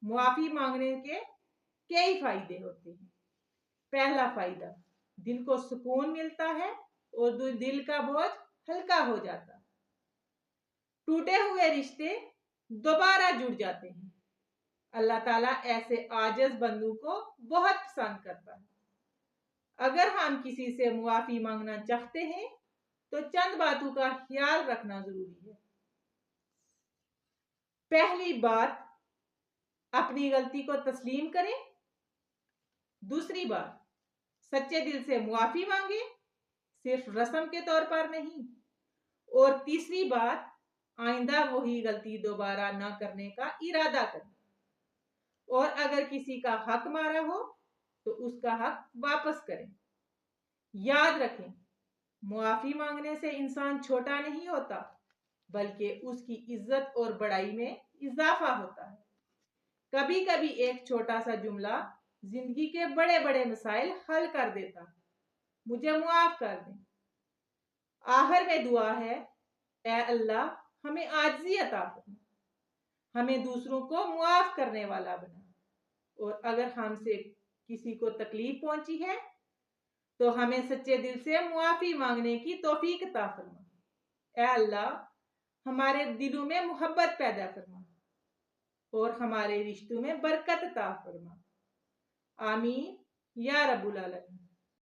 मुआफी मांगने के कई फायदे होते हैं। पहला फायदा, दिल को सुकून मिलता है और दिल का बोझ हल्का हो जाता है। टूटे हुए रिश्ते दोबारा जुड़ जाते हैं। अल्लाह ताला ऐसे आजिज बंदों को बहुत पसंद करता है। अगर हम किसी से मुआफी मांगना चाहते हैं तो चंद बातों का ख्याल रखना जरूरी है। पहली बात, अपनी गलती को तस्लीम करें। दूसरी बात, सच्चे दिल से मुआफी मांगे, सिर्फ रस्म के तौर पर नहीं। और तीसरी बात, आइंदा वही गलती दोबारा ना करने का इरादा करें। और अगर किसी का हक मारा हो तो उसका हक वापस करें। याद रखें, मुआफी मांगने से इंसान छोटा नहीं होता, बल्कि उसकी इज्जत और बड़ाई में इजाफा होता है। कभी कभी एक छोटा सा जुमला जिंदगी के बड़े बड़े मसाइल हल कर देता है। मुझे मुआफ कर दें। आखिर में दुआ है, ऐ अल्लाह हमें आजिज़ी अता फरमा, हमें दूसरों को मुआफ करने वाला बना। और अगर हमसे किसी को तकलीफ पहुंची है तो हमें सच्चे दिल से मुआफी मांगने की तौफीक अता फरमा। ऐ अल्लाह हमारे दिलों में मोहब्बत पैदा फरमा और हमारे रिश्तों में बरकत अता फरमा। आमीन या रब्बुल आलमीन।